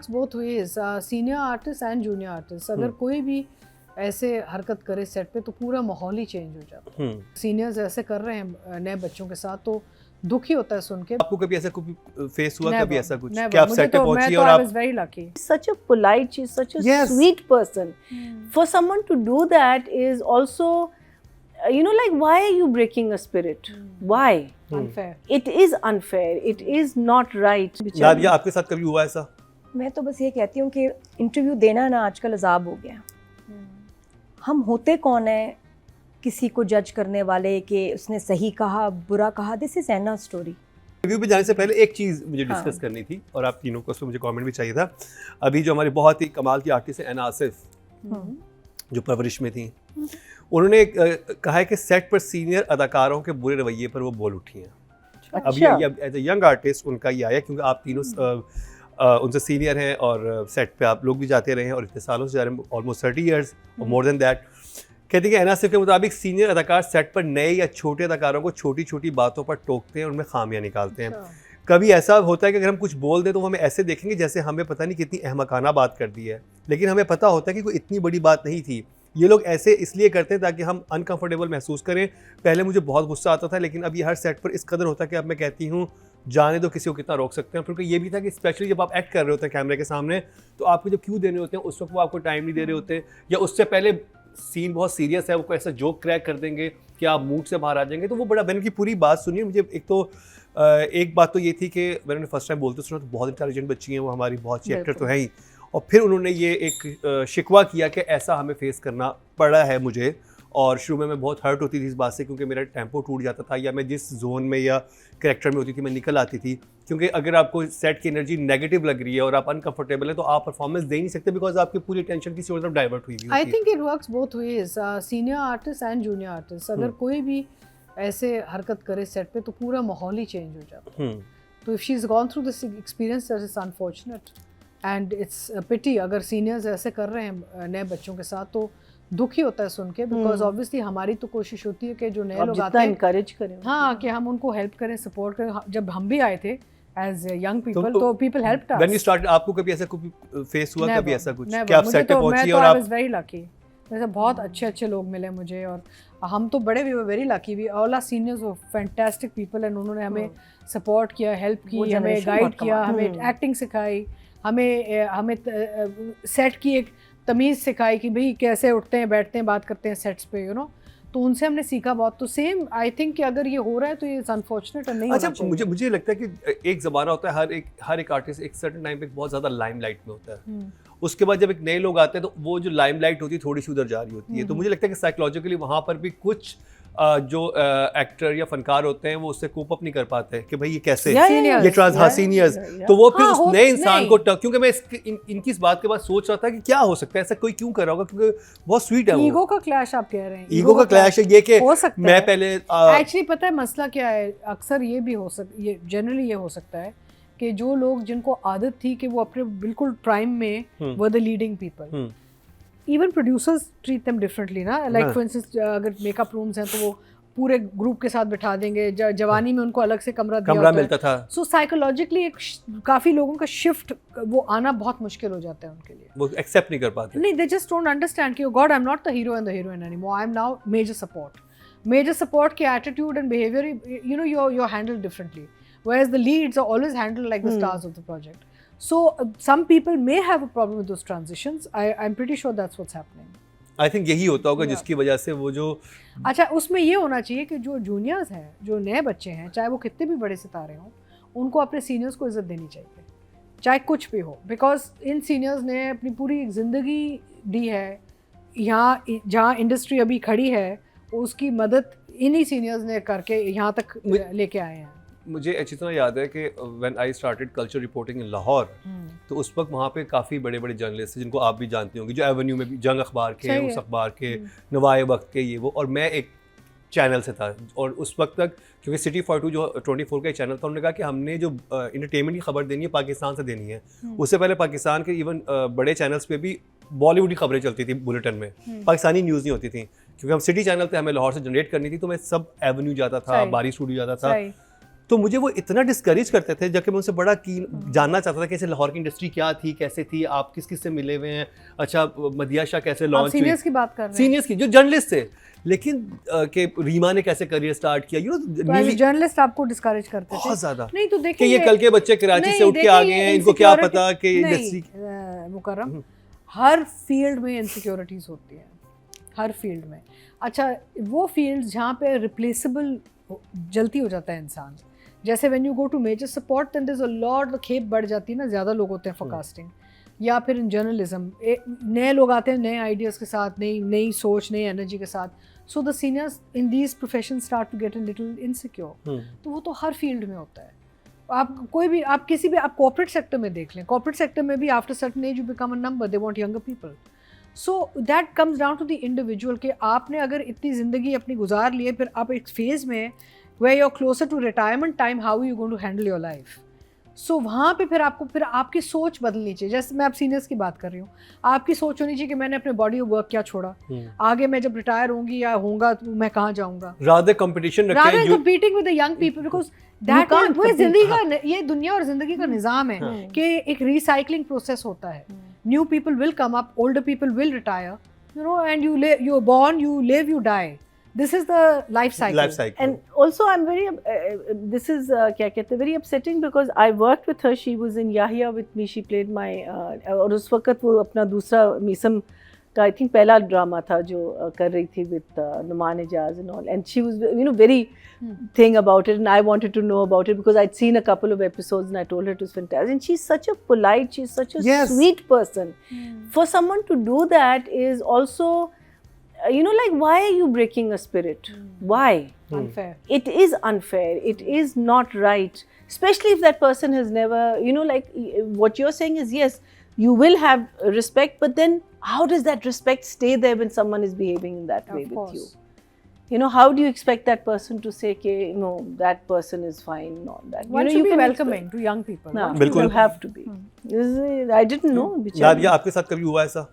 Works both ways, senior artist and junior artist. अगर कोई भी ऐसे हरकत करे सेट पे तो पूरा माहौल ही चेंज हो जाता है। सीनियर्स ऐसे कर रहे हैं नए बच्चों के साथ तो दुखी होता है सुन के। आपको कभी ऐसा कोई फेस हुआ, कभी ऐसा कुछ never. कि आप सेट पे पहुंची और आप I was very lucky. Such a polite, she's such a Yes. sweet person. For someone to do that is also, like, why are you breaking a spirit? Why? Unfair. It is unfair. It is not right. Nadia, आपके साथ कभी हुआ ऐसा? मैं तो बस ये कहती हूँ कि इंटरव्यू देना ना आजकल अजाब हो गया। हम होते कौन है किसी को जज करने वाले कि उसने सही कहा बुरा कहा? दिस इज एना स्टोरी। रिव्यू पे जाने से पहले एक चीज़ मुझे डिस्कस करनी थी और आप तीनों को उस पर मुझे कमेंट भी चाहिए था। अभी जो हमारी बहुत ही कमाल की आर्टिस्ट है एना आसिफ, जो परवरिश में थी, उन्होंने कहा है कि सेट पर सीनियर अदाकारों के बुरे रवैये पर वो बोल उठी हैं। अभी एज ए यंग आर्टिस्ट उनका ये आया क्योंकि आप तीनों उनसे सीनियर हैं और सेट पे आप लोग भी जाते रहे हैं और इतने सालों से जा रहे हैं, ऑलमोस्ट 30 ईयर्स और मोर देन दैट। कहते हैं कि एना आसिफ के मुताबिक सीनियर अदाकार सेट पर नए या छोटे अदाकारों को छोटी छोटी बातों पर टोकते हैं और उनमें खामियां निकालते हैं। कभी ऐसा होता है कि अगर हम कुछ बोल दें तो हमें ऐसे देखेंगे जैसे हमें पता नहीं कितनी अहमकाना बात कर दी है, लेकिन हमें पता होता है कि कोई इतनी बड़ी बात नहीं थी। ये लोग ऐसे इसलिए करते हैं ताकि हम अनकंफर्टेबल महसूस करें। पहले मुझे बहुत गुस्सा आता था, लेकिन अब ये हर सेट पर इस कदर होता है कि अब मैं कहती हूँ जाने दो, किसी को कितना रोक सकते हैं। क्योंकि ये भी था कि स्पेशली जब आप एक्ट कर रहे होते हैं कैमरे के सामने तो आपको जब क्यों देने होते हैं उस वक्त वो आपको टाइम नहीं दे रहे होते, या उससे पहले सीन बहुत सीरियस है, वो कोई ऐसा जोक क्रैक कर देंगे कि आप मूड से बाहर आ जाएंगे। तो वो बड़ा, मैंने की पूरी बात सुनी। मुझे एक बात तो ये थी कि मैंने फर्स्ट टाइम बोलते सुना तो बहुत इंटेलिजेंट बच्ची हैं वो, हमारी बहुत अच्छी एक्टर तो है ही, और फिर उन्होंने ये एक शिकवा किया कि ऐसा हमें फेस करना पड़ा है मुझे। और शुरू में मैं बहुत हर्ट होती थी इस बात से क्योंकि मेरा टेम्पो टूट जाता था, या मैं जिस जोन में या कैरेक्टर में होती थी मैं निकल आती थी। क्योंकि अगर आपको सेट की एनर्जी नेगेटिव लग रही है और आप अनकंफर्टेबल हैं तो आप परफॉर्मेंस दे नहीं सकते, बिकॉज आपकी पूरी टेंशन किसी और तरफ डाइवर्ट हुई I think it works both ways, senior artist and junior artist. अगर कोई भी ऐसे हरकत करे सेट पे तो पूरा माहौल ही चेंज हो जाता है। तो if she is gone through this experience that is unfortunate and it's pity. अगर सीनियर्स ऐसे कर रहे हैं नए बच्चों के साथ तो दुखी होता है सुन के, बिकॉज ऑब्वियसली हमारी तो कोशिश होती है कि जो नए लोग आते हैं encourage करें, हाँ, कि हम उनको हेल्प करें, सपोर्ट करें। जब हम भी आए थे एज यंग पीपल तो people helped us. When you start, आपको कभी ऐसा कोई फेस हुआ? कभी ऐसा कुछ कि आप सेट पे पहुंची और आई आप वाज वेरी लकी, मेरे बहुत अच्छे लोग मिले मुझे, और हम तो बड़े भी वेरी लकी भी। ऑल आवर सीनियर्स वो फैंटास्टिक पीपल एंड उन्होंने हमें सपोर्ट किया, हेल्प की, हमें गाइड किया, हमें एक्टिंग सिखाई, हमें सेट की एक तमीज़ सिखाई कि भाई कैसे उठते हैं, बैठते हैं, बात करते हैं सेट्स पे, तो उनसे हमने सीखा बहुत। तो सेम आई थिंक कि अगर ये हो रहा है तो ये अनफॉर्चुनेट और नहीं। अच्छा, मुझे लगता है कि एक ज़माना होता है, हर एक आर्टिस्ट एक सर्टेन टाइम पे बहुत ज़्यादा लाइमलाइट में होता है। उसके बाद जब एक नए लोग आते हैं तो वो जो लाइमलाइट होती है थोड़ी सी उधर जा रही होती है। तो मुझे लगता है कि साइकोलॉजिकली वहाँ पर भी कुछ जो एक्टर या फनकार होते हैं वो उससे कोप अप नहीं कर पाते कि भाई ये कैसे ये सीनियर्स। तो वो फिर उस नए इंसान को क्योंकि मैं इनकी इस बात के बाद सोच रहा था कि क्या हो सकता है, ऐसा कोई क्यों कर रहा होगा, क्योंकि बहुत स्वीट है। ईगो का क्लैश आप कह रहे हैं? ईगो का क्लैश है ये कि मैं पहले एक्चुअली पता है मसला क्या है, अक्सर ये भी हो सकता, ये जनरली ये हो सकता है कि जो लोग जिनको आदत थी कि वो अपने बिल्कुल प्राइम में were the leading people, even producers treat them differently ना। लाइक फॉर इंस्टेंस अगर मेकअप रूम्स हैं तो वो पूरे ग्रुप के साथ बिठा देंगे, जवानी में उनको अलग से कमरा मिलता था। सो साइकोलॉजिकली एक काफ़ी लोगों का शिफ्ट वो आना बहुत मुश्किल हो जाता है उनके लिए, वो एक्सेप्ट नहीं कर पाते। नहीं, दे जस्ट डोंट अंडरस्टैंड कि god I am not the hero and the heroine anymore, I am now major support के attitude and behaviour you're handled differently, whereas the leads are always handled like the stars of the project. So some people may have a problem with those transitions. I'm pretty sure that's what's happening. I think यही होता होगा जिसकी वजह से वो जो अच्छा, उसमें ये होना चाहिए कि जो जूनियर्स हैं, जो नए बच्चे हैं, चाहे वो कितने भी बड़े सितारे हों, उनको अपने सीनियर्स को इज्जत देनी चाहिए, चाहे कुछ भी हो। बिकॉज इन सीनियर्स ने अपनी पूरी ज़िंदगी दी है यहाँ, जहाँ इंडस्ट्री अभी खड़ी है उसकी मदद इन्हीं सीनियर्स ने करके यहाँ तक लेके आए हैं। मुझे अच्छी तरह याद है कि when I started culture reporting in Lahore, तो उस वक्त वहाँ पे काफ़ी बड़े बड़े जर्नलिस्ट थे जिनको आप भी जानती होंगी, जो एवेन्यू में भी जंग अखबार के, उस अखबार के, नवाए वक्त के, ये वो, और मैं एक चैनल से था। और उस वक्त तक क्योंकि सिटी 42 जो 24 का चैनल था, उन्होंने कहा कि हमने जो इंटरटेनमेंट की खबर देनी है पाकिस्तान से देनी है। उससे पहले पाकिस्तान के इवन बड़े चैनल्स पे भी बॉलीवुड की खबरें चलती थी बुलेटिन में, पाकिस्तानी न्यूज़ नहीं होती थी। क्योंकि हम सिटी चैनल पे हमें लाहौर से जनरेट करनी थी तो मैं सब एवेन्यू जाता था, बारी स्टूडियो जाता था। तो मुझे वो इतना डिस्करेज करते थे, जबकि मैं उनसे बड़ा जानना चाहता था कि लाहौर की इंडस्ट्री क्या थी, कैसे थी, आप किस किस से मिले हुए हैं, अच्छा मदिया शाह कैसे लॉन्च हुई, सीनियर्स की बात कर रहे हैं, सीनियर्स की जो जर्नलिस्ट थे, लेकिन कि रीमा ने कैसे करियर स्टार्ट किया, यू नो जर्नलिस्ट आपको डिस्करेज करते थे बहुत ज्यादा नहीं तो कि देखिए ये कल के बच्चे कराची से उठ के आ गए हैं, इनको क्या पता कि इंडस्ट्री। मुकर्रम, हर फील्ड में इनसिक्योरिटीज होती है, हर फील्ड में। अच्छा, वो फील्ड जहाँ पे रिप्लेसेबल जल्दी हो जाता है इंसान, जैसे when you go to major support then there is a lot, खेप बढ़ जाती है ना, ज़्यादा लोग होते हैं फॉर कास्टिंग, या फिर इन जर्नलिज्म नए लोग आते हैं नए आइडियाज़ के साथ, नई सोच, नई एनर्जी के साथ, so the seniors in these profession start to get a little insecure. तो वो तो हर फील्ड में होता है। आप कोई भी, आप किसी भी, आप कॉर्पोरेट सेक्टर में देख लें, कॉर्पोरेट सेक्टर में भी after certain age you become a number, they want younger people. So that comes down to the individual कि आपने अगर इतनी ज़िंदगी अपनी गुजार ली है, फिर आप एक फेज़ में where you're closer to retirement time, how are you going to handle your life? So वहाँ पे फिर आपकी सोच बदलनी चाहिए। जैसे मैं आप सीनियर्स की बात कर रही हूँ, आपकी सोच होनी चाहिए कि मैंने अपने बॉडी वर्क क्या छोड़ा, आगे मैं जब रिटायर होंगी या होऊंगा तो मैं कहाँ जाऊँगा, rather competition रखें, rather competing with the young people, because that is वो जिंदगी का, ये दुनिया और जिंदगी का निज़ाम है कि एक रिसाइकलिंग प्रोसेस होता है। New people will come up, older people will retire, you know, and you are born, you live, you die. This is the life cycle. And also I'm very this is क्या कहते हैं, very upsetting because I worked with her. She was in Yahya with me. She played my और उस वक्त वो अपना दूसरा मीसम का I think पहला ड्रामा था जो कर रही थी with Numan Ijaz and all, and she was, you know, very thing about it, and I wanted to know about it because I'd seen a couple of episodes and I told her it was fantastic. And she's such a polite, she's such a sweet person. For someone to do that is also, you know, like, why are you breaking a spirit? Why? Unfair. It is unfair. It is not right. Especially if that person has never, you know, like what you're saying is, yes, you will have respect, but then how does that respect stay there when someone is behaving in that way with you? You know, how do you expect that person to say, okay, no, that person is fine, no, that. One you know, should you be can welcoming to young people. No, बिल्कुल. you have to be. I didn't know. Nadia, आपके साथ कभी हुआ ऐसा?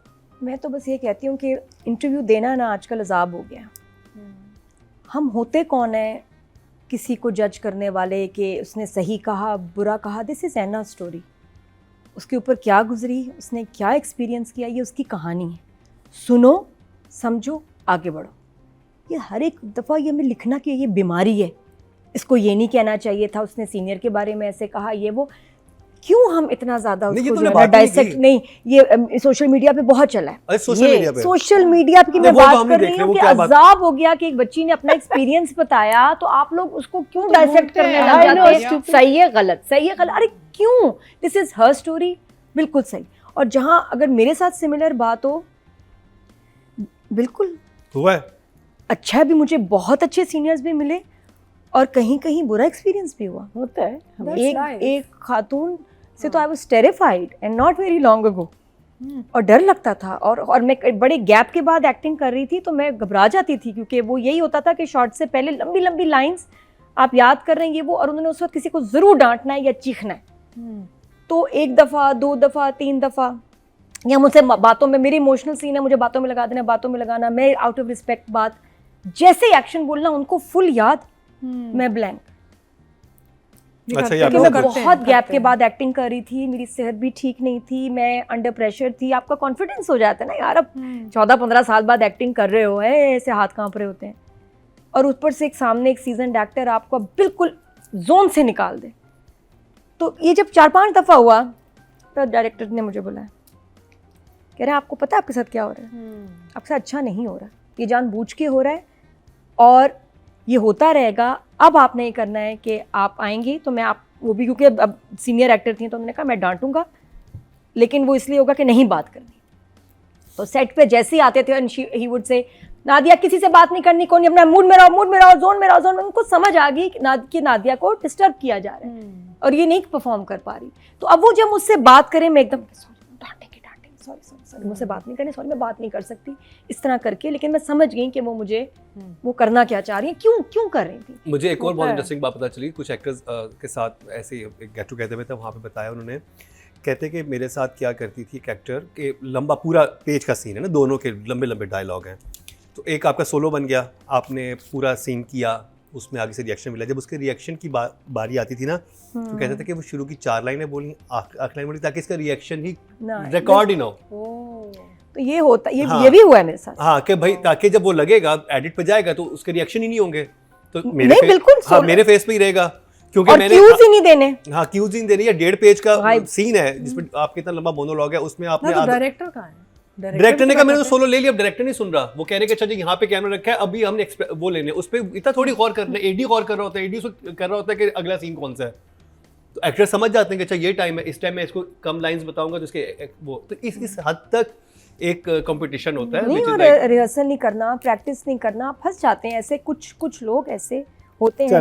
मैं तो बस ये कहती हूँ कि इंटरव्यू देना ना आजकल अजाब हो गया। हम होते कौन है किसी को जज करने वाले कि उसने सही कहा बुरा कहा? दिस इज़ एना स्टोरी। उसके ऊपर क्या गुजरी, उसने क्या एक्सपीरियंस किया, ये उसकी कहानी है। सुनो, समझो, आगे बढ़ो। ये हर एक दफ़ा ये हमें लिखना कि ये बीमारी है, इसको ये नहीं कहना चाहिए था, उसने सीनियर के बारे में ऐसे कहा, ये वो, क्यों हम इतना ज़्यादा उसको जो है डाइसेक्ट नहीं, ये सोशल मीडिया पे बहुत चला है। सोशल मीडिया पे मैं बात कर रही हूँ कि अजाब हो गया कि एक बच्ची ने अपना एक्सपीरियंस बताया तो आप लोग उसको क्यों डाइसेक्ट करने लग जाते हैं? सही है गलत, सही है गलत, अरे क्यों? दिस इज हर स्टोरी, बिल्कुल सही। और जहाँ अगर मेरे साथ सिमिलर बात हो, बिल्कुल हुआ है। अच्छा भी, मुझे बहुत अच्छे सीनियर्स भी मिले और कहीं कहीं बुरा एक्सपीरियंस भी हुआ। होता है। एक खातून से तो I was terrified and not very long ago, और डर लगता था। और मैं बड़े गैप के बाद एक्टिंग कर रही थी तो मैं घबरा जाती थी, क्योंकि वो यही होता था कि शॉट से पहले लंबी लंबी लाइंस आप याद कर रहे हैं ये वो, और उन्होंने उस वक्त किसी को ज़रूर डांटना है या चीखना है। तो एक दफ़ा, दो दफ़ा, तीन दफ़ा, या मुझसे बातों में, मेरी इमोशनल सीन है, मुझे बातों में लगा देना, बातों में लगाना, मैं आउट ऑफ रिस्पेक्ट बात, जैसे एक्शन बोलना उनको फुल याद, मैं ब्लैंक। अच्छा, मैं बहुत गैप के बाद एक्टिंग कर रही थी, मेरी सेहत भी ठीक नहीं थी, मैं अंडर प्रेशर थी। आपका कॉन्फिडेंस हो जाता है ना यार, अब 14-15 साल बाद एक्टिंग कर रहे हो, ऐसे हाथ कांप रहे होते हैं, और ऊपर से एक सामने एक सीजन एक्टर आपको बिल्कुल जोन से निकाल दे। तो ये जब 4-5 दफ़ा हुआ तो डायरेक्टर ने मुझे बुलाया, कह रहे हैं आपको पता है आपके साथ क्या हो रहा है? आपके साथ अच्छा नहीं हो रहा, ये जानबूझ के हो रहा है और ये होता रहेगा। अब आपने ये करना है कि आप आएंगी तो मैं आप, वो भी क्योंकि अब सीनियर एक्टर थी तो उन्होंने कहा मैं डांटूंगा, लेकिन वो इसलिए होगा कि नहीं बात करनी। तो सेट पे जैसे ही आते थे ही वुड से, नादिया किसी से बात नहीं करनी, कौन अपना मूड में रहो, मूड में रहो, जोन में रहो, जोन में। उनको समझ आ गई कि नादिया को डिस्टर्ब किया जा रहा है और ये नहीं परफॉर्म कर पा रही। तो अब वो जब मुझसे बात करें, मैं एकदम डांटेंगे, सॉरी मुझसे बात नहीं करनी, सॉरी मैं बात नहीं कर सकती, इस तरह करके। लेकिन मैं समझ गई कि वो मुझे वो करना क्या चाह रही है, क्यों कर रही थी। मुझे एक और बहुत इंटरेस्टिंग बात पता चली, कुछ एक्टर्स के साथ ऐसे ही एक गेट टुगेदर में था, वहाँ पे बताया उन्होंने, कहते कि मेरे साथ क्या करती थी एक एक्टर के, लंबा पूरा पेज का सीन है ना, दोनों के लंबे लंबे डायलॉग हैं, तो एक आपका सोलो बन गया, आपने पूरा सीन किया, उसमें आगे से रिएक्शन मिला। जब उसके रिएक्शन की बारी आती थी ना, तो कहता था कि वो शुरू की 4 लाइनें बोली, आखिरी लाइन बोली, ताकि इसका रिएक्शन ही रिकॉर्ड ही ना हो। तो ये होता, हाँ, ये भी हुआ है मेरे साथ। हाँ, कि भाई ताकि जब वो लगेगा एडिट पे जाएगा तो उसके रिएक्शन ही नहीं होंगे, तो मेरे नहीं, बिल्कुल, हाँ, मेरे फेस पे ही रहेगा, क्योंकि और मैंने क्यूज ही नहीं देने। हाँ, क्यूज ही नहीं देनी है। 1.5 पेज का भाई, सीन है जिसमें आपका इतना लंबा मोनोलॉग है, उसमें आपने तो डायरेक्टर कहाँ है? डायरेक्टर ने कहा मैंने तो सोलो ले लिया, अब डायरेक्टर नहीं सुन रहा। वो कहने के अच्छा जी यहाँ पे कैमरा रखा है, अभी हमने वो लेने, उस पर इतना थोड़ी गौर करना है। एडी गौर कर रहा होता है, एडी कर रहा होता है कि अगला सीन कौन सा है। तो एक्टर समझ जाते हैं कि अच्छा ये टाइम है, इस टाइम में इसको कम लाइंस बताऊंगा तो इसके वो, तो इस हद तक एक कंपटीशन होता है। नहीं, और रिहर्सल नहीं करना, प्रैक्टिस नहीं करना, फंस जाते हैं ऐसे। कुछ लोग ऐसे होते हैं